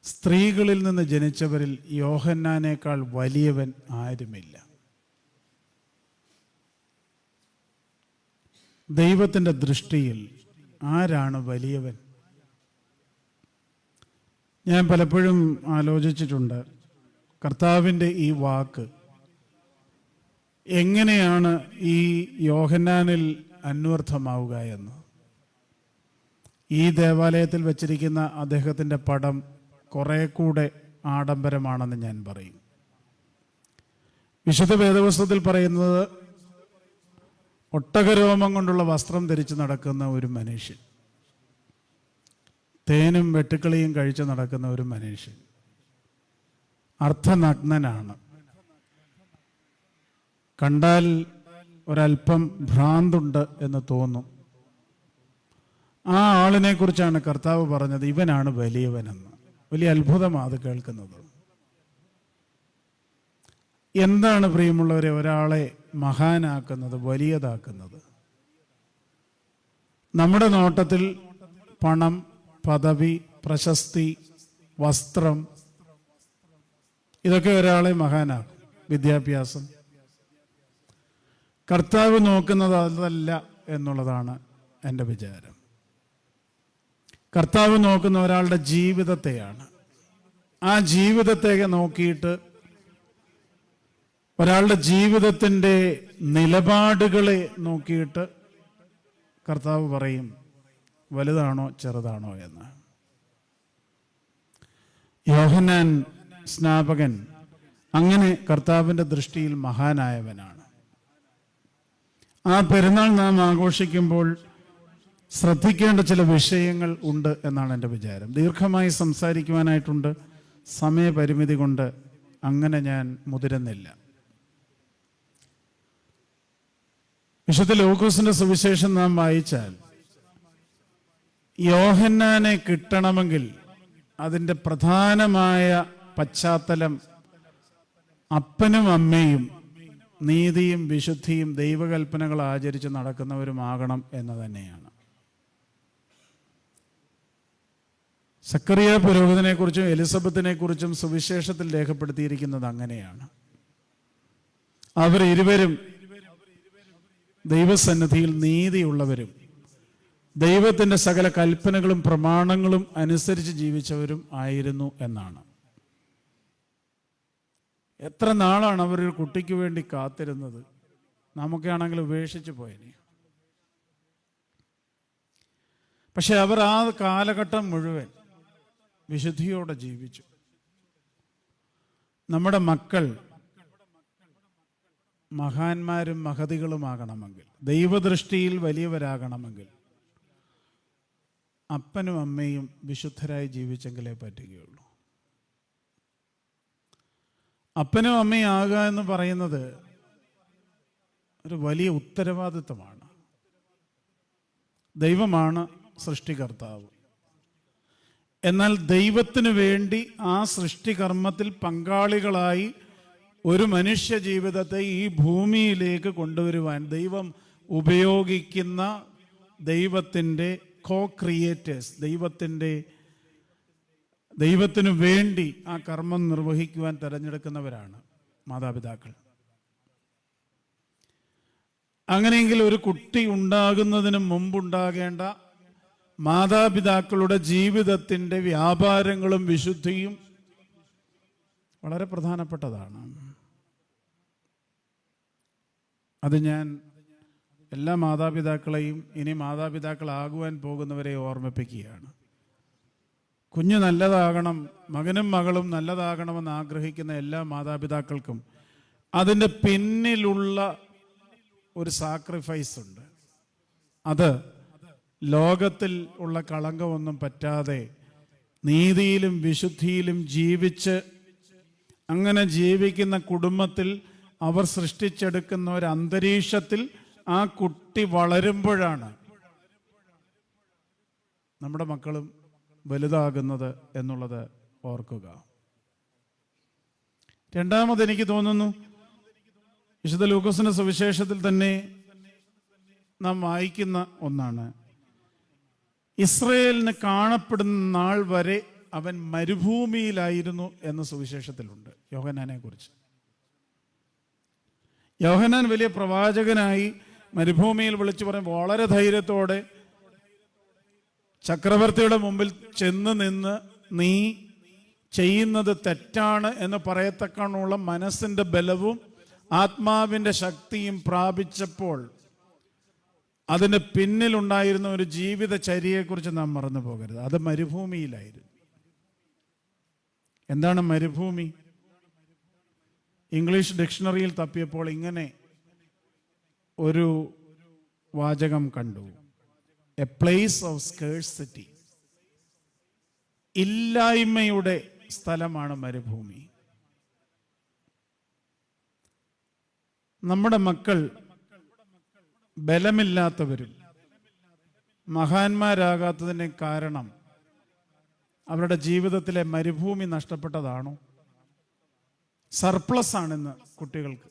സ്ത്രീകളിൽ നിന്ന് ജനിച്ചവരിൽ യോഹന്നാനേക്കാൾ വലിയവൻ ആരുമില്ല. ദൈവത്തിൻ്റെ ദൃഷ്ടിയിൽ ആരാണ് വലിയവൻ? ഞാൻ പലപ്പോഴും ആലോചിച്ചിട്ടുണ്ട്, കർത്താവിൻ്റെ ഈ വാക്ക് എങ്ങനെയാണ് ഈ യോഹന്നാനിൽ അന്വർത്ഥമാവുക എന്ന്. ഈ ദേവാലയത്തിൽ വച്ചിരിക്കുന്ന അദ്ദേഹത്തിൻ്റെ പടം കുറെ കൂടെ ആഡംബരമാണെന്ന് ഞാൻ പറയും. വിശുദ്ധ വേദപുസ്തകത്തിൽ പറയുന്നത് ഒട്ടകരോമം കൊണ്ടുള്ള വസ്ത്രം ധരിച്ച് നടക്കുന്ന ഒരു മനുഷ്യൻ, തേനും വെട്ടുക്കിളിയും കഴിച്ച് നടക്കുന്ന ഒരു മനുഷ്യൻ, അർദ്ധനഗ്നനാണ്. കണ്ടാൽ ഒരല്പം ഭ്രാന്തുണ്ട് എന്ന് തോന്നും. ആ ആളിനെ കുറിച്ചാണ് കർത്താവ് പറഞ്ഞത്, ഇവനാണ് വലിയവനെന്ന്. വലിയ അത്ഭുതമാണ് അത് കേൾക്കുന്നത്. എന്താണ് പ്രിയമുള്ളവരെ ഒരാളെ മഹാനാക്കുന്നത്, വലിയതാക്കുന്നത്? നമ്മുടെ നോട്ടത്തിൽ പണം, പദവി, പ്രശസ്തി, വസ്ത്രം, ഇതൊക്കെ ഒരാളെ മഹാനാക്കും. വിദ്യാഭ്യാസം. കർത്താവ് നോക്കുന്നത് അതല്ല എന്നുള്ളതാണ് എൻ്റെ വിചാരം. കർത്താവ് നോക്കുന്ന ഒരാളുടെ ജീവിതത്തെയാണ്. ആ ജീവിതത്തെ നോക്കിയിട്ട്, ഒരാളുടെ ജീവിതത്തിൻ്റെ നിലപാടുകളെ നോക്കിയിട്ട് കർത്താവ് പറയും വലുതാണോ ചെറുതാണോ എന്ന്. യോഹന്നാൻ സ്നാപകൻ അങ്ങനെ കർത്താവിൻ്റെ ദൃഷ്ടിയിൽ മഹാനായവനാണ്. ആ പെരുന്നാൾ നാം ആഘോഷിക്കുമ്പോൾ ശ്രദ്ധിക്കേണ്ട ചില വിഷയങ്ങൾ ഉണ്ട് എന്നാണ് എൻ്റെ വിചാരം. ദീർഘമായി സംസാരിക്കുവാനായിട്ടുണ്ട്, സമയപരിമിതി കൊണ്ട് അങ്ങനെ ഞാൻ മുതിരുന്നില്ല. വിശുദ്ധ ലൂക്കോസിന്റെ സുവിശേഷം നാം വായിച്ചാൽ, യോഹന്നാനെ കിട്ടണമെങ്കിൽ അതിൻ്റെ പ്രധാനമായ പശ്ചാത്തലം അപ്പനും അമ്മയും നീതിയും വിശുദ്ധിയും ദൈവകൽപ്പനകൾ ആചരിച്ച് നടക്കുന്നവരുമാകണം എന്ന് തന്നെയാണ്. സക്കറിയ പുരോഹിതനെ കുറിച്ചും എലിസബത്തിനെ കുറിച്ചും സുവിശേഷത്തിൽ രേഖപ്പെടുത്തിയിരിക്കുന്നത് അങ്ങനെയാണ്. അവർ ഇരുവരും ദൈവസന്നിധിയിൽ നീതിയുള്ളവരും ദൈവത്തിൻ്റെ സകല കൽപ്പനകളും പ്രമാണങ്ങളും അനുസരിച്ച് ജീവിച്ചവരും ആയിരുന്നു എന്നാണ്. എത്ര നാളാണ് അവരൊരു കുട്ടിക്ക് വേണ്ടി കാത്തിരുന്നത്? നമുക്കാണെങ്കിൽ ഉപേക്ഷിച്ച് പോയനെ. പക്ഷെ അവർ ആ കാലഘട്ടം മുഴുവൻ വിശുദ്ധിയോടെ ജീവിച്ചു. നമ്മുടെ മക്കൾ മഹാന്മാരും മഹതികളുമാകണമെങ്കിൽ, ദൈവദൃഷ്ടിയിൽ വലിയവരാകണമെങ്കിൽ, അപ്പനും അമ്മയും വിശുദ്ധരായി ജീവിച്ചെങ്കിലേ പറ്റുകയുള്ളൂ. അപ്പനും അമ്മയും ആകുക എന്ന് പറയുന്നത് ഒരു വലിയ ഉത്തരവാദിത്വമാണ്. ദൈവമാണ് സൃഷ്ടികർത്താവ്. എന്നാൽ ദൈവത്തിനു വേണ്ടി ആ സൃഷ്ടികർമ്മത്തിൽ പങ്കാളികളായി ഒരു മനുഷ്യ ജീവിതത്തെ ഈ ഭൂമിയിലേക്ക് കൊണ്ടുവരുവാൻ ദൈവം ഉപയോഗിക്കുന്ന ദൈവത്തിൻ്റെ കോ-ക്രിയേറ്റേഴ്സ്, ദൈവത്തിനു വേണ്ടി ആ കർമ്മം നിർവഹിക്കുവാൻ തിരഞ്ഞെടുക്കുന്നവരാണ് മാതാപിതാക്കൾ. അങ്ങനെയെങ്കിൽ ഒരു കുട്ടി ഉണ്ടാകുന്നതിന് മുമ്പുണ്ടാകേണ്ട മാതാപിതാക്കളുടെ ജീവിതത്തിൻ്റെ വ്യാപാരങ്ങളും വിശുദ്ധിയും വളരെ പ്രധാനപ്പെട്ടതാണ്. അത് ഞാൻ എല്ലാ മാതാപിതാക്കളെയും ഇനി മാതാപിതാക്കളാകുവാൻ പോകുന്നവരെ ഓർമ്മിപ്പിക്കുകയാണ്. കുഞ്ഞ് നല്ലതാകണം, മകനും മകളും നല്ലതാകണമെന്ന് ആഗ്രഹിക്കുന്ന എല്ലാ മാതാപിതാക്കൾക്കും അതിൻ്റെ പിന്നിലുള്ള ഒരു സാക്രിഫൈസ് ഉണ്ട്. അത് ലോകത്തിൽ ഉള്ള കളങ്കമൊന്നും പറ്റാതെ നീതിയിലും വിശുദ്ധിയിലും ജീവിച്ച്, അങ്ങനെ ജീവിക്കുന്ന കുടുംബത്തിൽ അവർ സൃഷ്ടിച്ചെടുക്കുന്ന ഒരു അന്തരീക്ഷത്തിൽ ആ കുട്ടി വളരുമ്പോഴാണ് നമ്മുടെ മക്കളും വലുതാകുന്നത് എന്നുള്ളത് ഓർക്കുക. രണ്ടാമത് എനിക്ക് തോന്നുന്നു, വിശുദ്ധ ലൂക്കോസിന്റെ സുവിശേഷത്തിൽ തന്നെ നാം വായിക്കുന്ന ഒന്നാണ്, ഇസ്രയേലിന് കാണപ്പെടുന്ന നാൾ വരെ അവൻ മരുഭൂമിയിലായിരുന്നു എന്ന് സുവിശേഷത്തിലുണ്ട് യോഹന്നാനെ കുറിച്ച്. യോഹന്നാൻ വലിയ പ്രവാചകനായി മരുഭൂമിയിൽ വിളിച്ചു പറയും വളരെ ധൈര്യത്തോടെ ചക്രവർത്തിയുടെ മുമ്പിൽ ചെന്ന് നിന്ന് നീ ചെയ്യുന്നത് തെറ്റാണ് എന്ന് പറയത്തക്കണമുള്ള മനസ്സിന്റെ ബലവും ആത്മാവിന്റെ ശക്തിയും പ്രാപിച്ചപ്പോൾ അതിന് പിന്നിലുണ്ടായിരുന്ന ഒരു ജീവിതചര്യയെക്കുറിച്ച് നാം മറന്നു പോകരുത്. അത് മരുഭൂമിയിലായിരുന്നു. എന്താണ് മരുഭൂമി? ഇംഗ്ലീഷ് ഡിക്ഷണറിയിൽ തപ്പിയപ്പോൾ ഇങ്ങനെ ഒരു വാചകം കണ്ടു: എ പ്ലേസ് ഓഫ് സ്കേഴ്സിറ്റി. ഇല്ലായ്മയുടെ സ്ഥലമാണ് മരുഭൂമി. നമ്മുടെ മക്കൾ ബലമില്ലാത്തവരും മഹാന്മാരാകാത്തതിന് കാരണം അവരുടെ ജീവിതത്തിലെ മരുഭൂമി നഷ്ടപ്പെട്ടതാണോ? സർപ്ലസ് ആണെന്ന് കുട്ടികൾക്ക്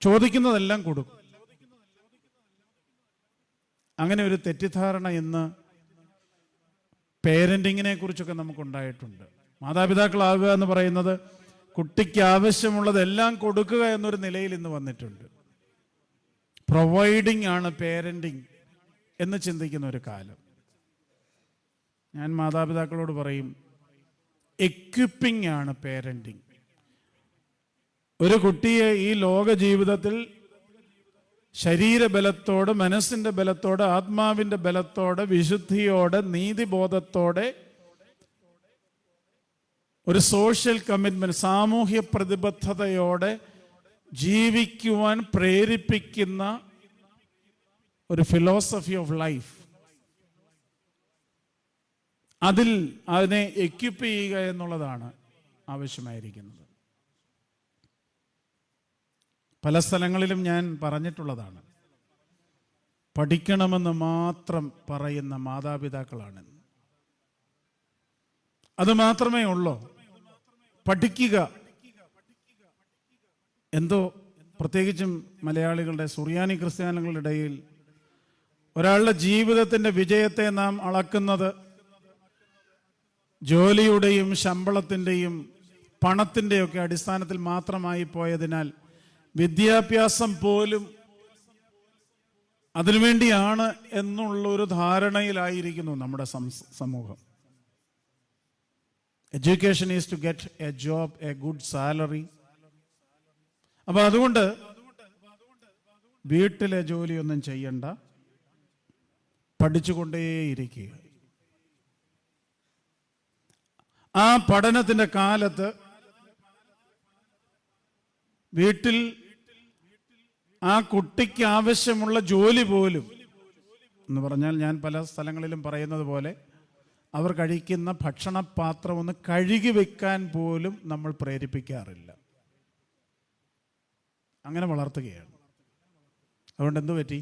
ചോദിക്കുന്നതെല്ലാം കൊടുക്കും. അങ്ങനെ ഒരു തെറ്റിദ്ധാരണ ഇന്ന് പേരന്റിങ്ങിനെ കുറിച്ചൊക്കെ നമുക്കുണ്ടായിട്ടുണ്ട്. മാതാപിതാക്കളാകുക എന്ന് പറയുന്നത് കുട്ടിക്ക് ആവശ്യമുള്ളതെല്ലാം കൊടുക്കുക എന്നൊരു നിലയിൽ ഇന്ന് വന്നിട്ടുണ്ട്. പ്രൊവൈഡിങ് ആണ് പേരന്റിങ് എന്ന് ചിന്തിക്കുന്ന ഒരു കാലം. ഞാൻ മാതാപിതാക്കളോട് പറയും, എക്വിപ്പിംഗ് ആണ് പേരന്റിങ്. ഒരു കുട്ടിയെ ഈ ലോക ജീവിതത്തിൽ ശരീരബലത്തോടെ, മനസ്സിന്റെ ബലത്തോടെ, ആത്മാവിന്റെ ബലത്തോടെ, വിശുദ്ധിയോടെ, നീതിബോധത്തോടെ, ഒരു സോഷ്യൽ കമ്മിറ്റ്മെന്റ്, സാമൂഹ്യ പ്രതിബദ്ധതയോടെ ജീവിക്കുവാൻ പ്രേരിപ്പിക്കുന്ന ഒരു ഫിലോസഫി ഓഫ് ലൈഫ്, അതിനെ എക്വിപ്പ് ചെയ്യുക എന്നുള്ളതാണ് ആവശ്യമായിരിക്കുന്നത്. പല സ്ഥലങ്ങളിലും ഞാൻ പറഞ്ഞിട്ടുള്ളതാണ്, പഠിക്കണമെന്ന് മാത്രം പറയുന്ന മാതാപിതാക്കളാണ്. അത് മാത്രമേ ഉള്ളൂ. പഠിക്കുക എന്തോ, പ്രത്യേകിച്ചും മലയാളികളുടെ, സുറിയാനി ക്രിസ്ത്യാനികളുടെ ഇടയിൽ ഒരാളുടെ ജീവിതത്തിന്റെ വിജയത്തെ നാം അളക്കുന്നത് ജോലിയുടെയും ശമ്പളത്തിൻ്റെയും പണത്തിൻ്റെയൊക്കെ അടിസ്ഥാനത്തിൽ മാത്രമായി പോയതിനാൽ വിദ്യാഭ്യാസം പോലും അതിനുവേണ്ടിയാണ് എന്നുള്ളൊരു ധാരണയിലായിരിക്കുന്നു നമ്മുടെ സമൂഹം. Education is to get a job, a good salary. അപ്പൊ അതുകൊണ്ട് വീട്ടിലെ ജോലിയൊന്നും ചെയ്യണ്ട, പഠിച്ചുകൊണ്ടേയിരിക്കുക. ആ പഠനത്തിന്റെ കാലത്ത് വീട്ടിൽ ആ കുട്ടിക്ക് ആവശ്യമുള്ള ജോലി പോലും, എന്ന് പറഞ്ഞാൽ ഞാൻ പല സ്ഥലങ്ങളിലും പറയുന്നത് പോലെ, അവർ കഴിക്കുന്ന ഭക്ഷണപാത്രം ഒന്ന് കഴുകി വെക്കാൻ പോലും നമ്മൾ പ്രേരിപ്പിക്കാറില്ല. അങ്ങനെ വളർത്തുകയാണ്. അതുകൊണ്ട് എന്തു പറ്റി?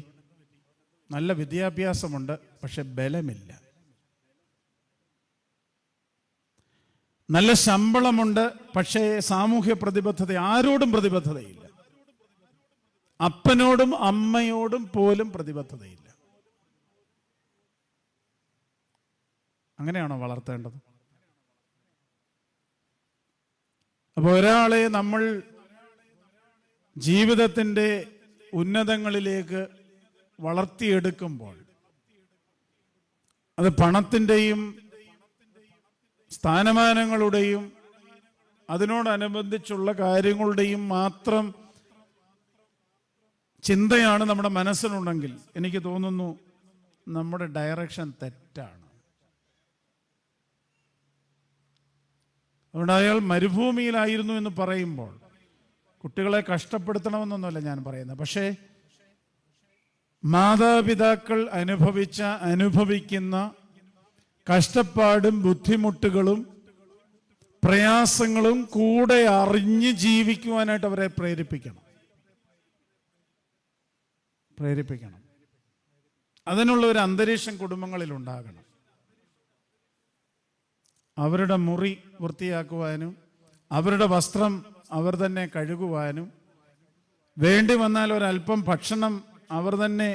നല്ല വിദ്യാഭ്യാസമുണ്ട്, പക്ഷെ ബലമില്ല. നല്ല ശമ്പളമുണ്ട്, പക്ഷേ സാമൂഹ്യ പ്രതിബദ്ധത, ആരോടും പ്രതിബദ്ധതയില്ല. അപ്പനോടും അമ്മയോടും പോലും പ്രതിബദ്ധതയില്ല. അങ്ങനെയാണോ വളർത്തേണ്ടത്? അപ്പോൾ ഒരാളെ നമ്മൾ ജീവിതത്തിൻ്റെ ഉന്നതങ്ങളിലേക്ക് വളർത്തിയെടുക്കുമ്പോൾ അത് പണത്തിൻ്റെയും സ്ഥാനമാനങ്ങളുടെയും അതിനോടനുബന്ധിച്ചുള്ള കാര്യങ്ങളുടെയും മാത്രം ചിന്തയാണ് നമ്മുടെ മനസ്സിലുണ്ടെങ്കിൽ എനിക്ക് തോന്നുന്നു നമ്മുടെ ഡയറക്ഷൻ തെറ്റാണ്. അതുകൊണ്ട് അയാൾ മരുഭൂമിയിലായിരുന്നു എന്ന് പറയുമ്പോൾ കുട്ടികളെ കഷ്ടപ്പെടുത്തണമെന്നൊന്നുമല്ല ഞാൻ പറയുന്നത്. പക്ഷേ മാതാപിതാക്കൾ അനുഭവിക്കുന്ന കഷ്ടപ്പാടും ബുദ്ധിമുട്ടുകളും പ്രയാസങ്ങളും കൂടെ അറിഞ്ഞ് ജീവിക്കുവാനായിട്ട് അവരെ പ്രേരിപ്പിക്കണം. അതിനുള്ള ഒരു അന്തരീക്ഷം കുടുംബങ്ങളിൽ ഉണ്ടാകണം. അവരുടെ മുറി വൃത്തിയാക്കുവാനും അവരുടെ വസ്ത്രം അവർ തന്നെ കഴുകുവാനും, വേണ്ടി വന്നാൽ ഒരല്പം ഭക്ഷണം അവർ തന്നെ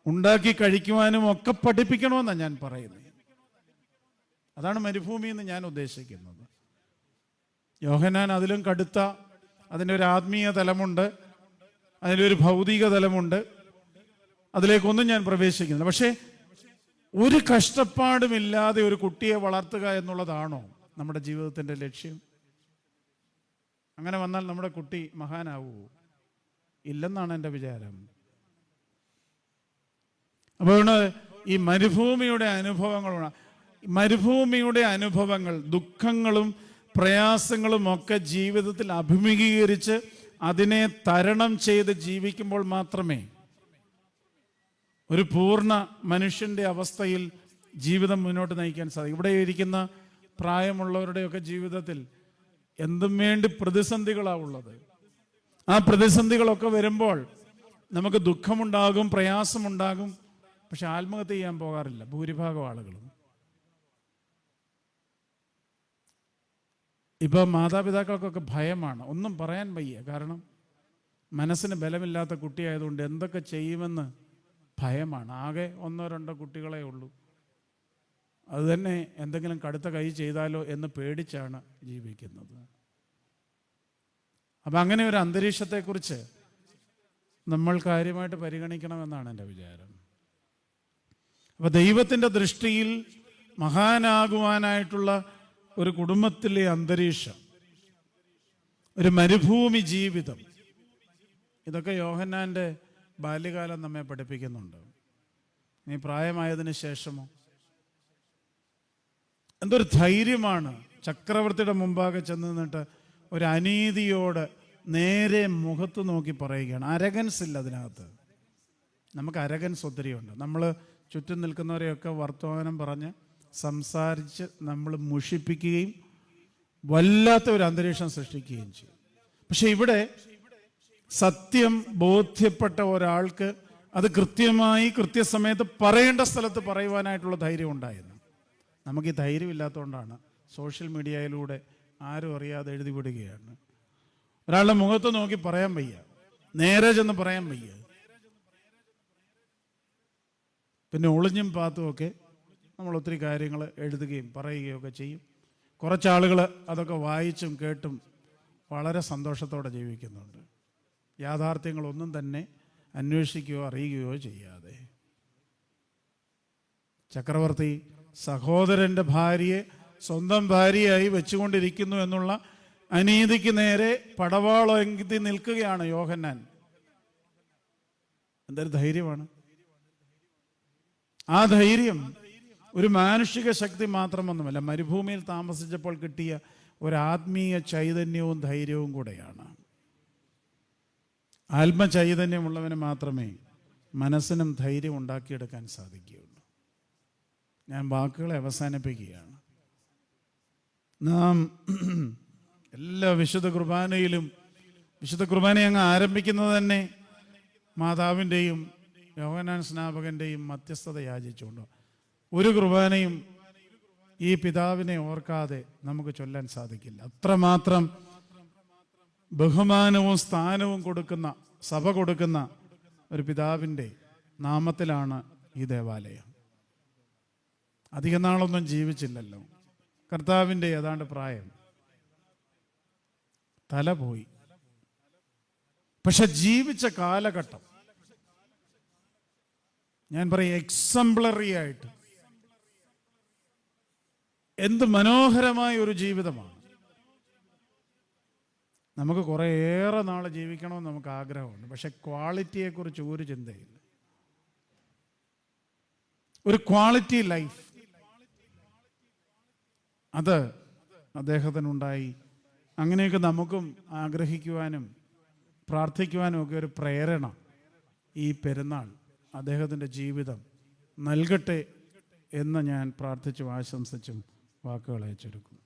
ഉണ്ടാക്കി കഴിക്കുവാനും ഒക്കെ പഠിപ്പിക്കണമെന്നാണ് ഞാൻ പറയുന്നത്. അതാണ് മരുഭൂമി എന്ന് ഞാൻ ഉദ്ദേശിക്കുന്നത്. യോഹന്നാൻ അതിലും കടുത്ത, അതിൻ്റെ ഒരു ആത്മീയ തലമുണ്ട്, അതിലൊരു ഭൗതിക തലമുണ്ട്. അതിലേക്കൊന്നും ഞാൻ പ്രവേശിക്കുന്നില്ല. പക്ഷേ ഒരു കഷ്ടപ്പാടുമില്ലാതെ ഒരു കുട്ടിയെ വളർത്തുക എന്നുള്ളതാണോ നമ്മുടെ ജീവിതത്തിൻ്റെ ലക്ഷ്യം? അങ്ങനെ വന്നാൽ നമ്മുടെ കുട്ടി മഹാനാവുമോ? ഇല്ലെന്നാണ് എൻ്റെ വിചാരം. അപ്പോൾ ഈ മരുഭൂമിയുടെ അനുഭവങ്ങൾ, ദുഃഖങ്ങളും പ്രയാസങ്ങളും ഒക്കെ ജീവിതത്തിൽ അഭിമുഖീകരിച്ച് അതിനെ തരണം ചെയ്ത് ജീവിക്കുമ്പോൾ മാത്രമേ ഒരു പൂർണ്ണ മനുഷ്യൻ്റെ അവസ്ഥയിൽ ജീവിതം മുന്നോട്ട് നയിക്കാൻ സാധിക്കും. ഇവിടെ ഇരിക്കുന്ന പ്രായമുള്ളവരുടെയൊക്കെ ജീവിതത്തിൽ എന്തും വേണ്ടി പ്രതിസന്ധികളാണുള്ളത്. ആ പ്രതിസന്ധികളൊക്കെ വരുമ്പോൾ നമുക്ക് ദുഃഖമുണ്ടാകും, പ്രയാസമുണ്ടാകും. പക്ഷെ ആത്മഹത്യ ചെയ്യാൻ പോകാറില്ല ഭൂരിഭാഗം ആളുകളും. ഇപ്പം മാതാപിതാക്കൾക്കൊക്കെ ഭയമാണ്, ഒന്നും പറയാൻ വയ്യ. കാരണം മനസ്സിന് ബലമില്ലാത്ത കുട്ടിയായതുകൊണ്ട് എന്തൊക്കെ ചെയ്യുമെന്ന് ഭയമാണ്. ആകെ 1-2 കുട്ടികളെ ഉള്ളൂ. അതുതന്നെ എന്തെങ്കിലും കടുത്ത കൈ ചെയ്താലോ എന്ന് പേടിച്ചാണ് ജീവിക്കുന്നത്. അപ്പം അങ്ങനെ ഒരു അന്തരീക്ഷത്തെക്കുറിച്ച് നമ്മൾ കാര്യമായിട്ട് പരിഗണിക്കണമെന്നാണ് എൻ്റെ വിചാരം. അപ്പം ദൈവത്തിൻ്റെ ദൃഷ്ടിയിൽ മഹാനാകുവാനായിട്ടുള്ള ഒരു കുടുംബത്തിലെ അന്തരീക്ഷം, ഒരു മരുഭൂമി ജീവിതം, ഇതൊക്കെ യോഹന്നാൻ്റെ ബാല്യകാലം നമ്മെ പഠിപ്പിക്കുന്നുണ്ട്. നീ പ്രായമായതിനു ശേഷമോ എന്തൊരു ധൈര്യമാണ് ചക്രവർത്തിയുടെ മുമ്പാകെ ചെന്ന് നിന്നിട്ട് ഒരു അനീതിയോട് നേരെ മുഖത്ത് നോക്കി പറയുകയാണ്. അരഗൻസ് ഇല്ല അതിനകത്ത്. നമുക്ക് അരഗൻസ് ഒത്തിരിയുണ്ട്. നമ്മൾ ചുറ്റും നിൽക്കുന്നവരെയൊക്കെ വർത്തമാനം പറഞ്ഞ് സംസാരിച്ച് നമ്മൾ മുഷിപ്പിക്കുകയും വല്ലാത്ത ഒരു അന്തരീക്ഷം സൃഷ്ടിക്കുകയും ചെയ്യും. പക്ഷെ ഇവിടെ സത്യം ബോധ്യപ്പെട്ട ഒരാൾക്ക് അത് കൃത്യമായി കൃത്യസമയത്ത് പറയേണ്ട സ്ഥലത്ത് പറയുവാനായിട്ടുള്ള ധൈര്യം ഉണ്ടായിരുന്നു. നമുക്ക് ഈ ധൈര്യമില്ലാത്തതുകൊണ്ടാണ് സോഷ്യൽ മീഡിയയിലൂടെ ആരും അറിയാതെ എഴുതി വിടുകയാണ്. ഒരാളുടെ മുഖത്ത് നോക്കി പറയാൻ വയ്യ, നേരെ ചെന്ന് പറയാൻ വയ്യ. പിന്നെ ഒളിഞ്ഞും പാത്തുമൊക്കെ നമ്മൾ ഒത്തിരി കാര്യങ്ങൾ എഴുതുകയും പറയുകയും ഒക്കെ ചെയ്യും. കുറച്ചാളുകൾ അതൊക്കെ വായിച്ചും കേട്ടും വളരെ സന്തോഷത്തോടെ ജീവിക്കുന്നുണ്ട്, യാഥാർത്ഥ്യങ്ങളൊന്നും തന്നെ അന്വേഷിക്കുകയോ അറിയുകയോ ചെയ്യാതെ. ചക്രവർത്തി സഹോദരൻ്റെ ഭാര്യയെ സ്വന്തം ഭാര്യയായി വെച്ചുകൊണ്ടിരിക്കുന്നു എന്നുള്ള അനീതിക്ക് നേരെ പടവാളെത്തി നിൽക്കുകയാണ് യോഹന്നാൻ. എന്തൊരു ധൈര്യമാണ്! ആ ധൈര്യം ഒരു മാനുഷിക ശക്തി മാത്രമൊന്നുമല്ല, മരുഭൂമിയിൽ താമസിച്ചപ്പോൾ കിട്ടിയ ഒരു ആത്മീയ ചൈതന്യവും ധൈര്യവും കൂടെയാണ്. ആത്മചൈതന്യമുള്ളവന് മാത്രമേ മനസ്സിനും ധൈര്യം ഉണ്ടാക്കിയെടുക്കാൻ സാധിക്കുകയുള്ളൂ. ഞാൻ വാക്കുകളെ അവസാനിപ്പിക്കുകയാണ്. നാം എല്ലാ വിശുദ്ധ കുർബാനയിലും, വിശുദ്ധ കുർബാന അങ്ങ് ആരംഭിക്കുന്നത് തന്നെ മാതാവിൻ്റെയും യോഹന്നാൻ സ്നാപകൻ്റെയും മധ്യസ്ഥത യാചിച്ചുകൊണ്ട്. ഒരു കുർബാനയും ഈ പിതാവിനെ ഓർക്കാതെ നമുക്ക് ചൊല്ലാൻ സാധിക്കില്ല. അത്രമാത്രം ബഹുമാനവും സ്ഥാനവും കൊടുക്കുന്ന, സഭ കൊടുക്കുന്ന ഒരു പിതാവിൻ്റെ നാമത്തിലാണ് ഈ ദേവാലയം. അധിക നാളൊന്നും ജീവിച്ചില്ലല്ലോ. കർത്താവിൻ്റെ ഏതാണ്ട് പ്രായം, തല പോയി. പക്ഷെ ജീവിച്ച കാലഘട്ടം ഞാൻ പറയും എക്സംപ്ലറി ആയിട്ട്, എന്ത് മനോഹരമായ ഒരു ജീവിതമാണ്. നമുക്ക് കുറേയേറെ നാൾ ജീവിക്കണമെന്ന് നമുക്ക് ആഗ്രഹമുണ്ട്. പക്ഷെ ക്വാളിറ്റിയെക്കുറിച്ച് ഒരു ചിന്തയില്ല. ഒരു ക്വാളിറ്റി ലൈഫ് അത് അദ്ദേഹത്തിനുണ്ടായി. അങ്ങനെയൊക്കെ നമുക്കും ആഗ്രഹിക്കുവാനും പ്രാർത്ഥിക്കുവാനും ഒക്കെ ഒരു പ്രേരണ ഈ പെരുന്നാൾ അദ്ദേഹത്തിൻ്റെ ജീവിതം നൽകട്ടെ എന്ന് ഞാൻ പ്രാർത്ഥിച്ചും ആശംസിച്ചും വാക്കുകളെ ചുരുക്കുന്നു.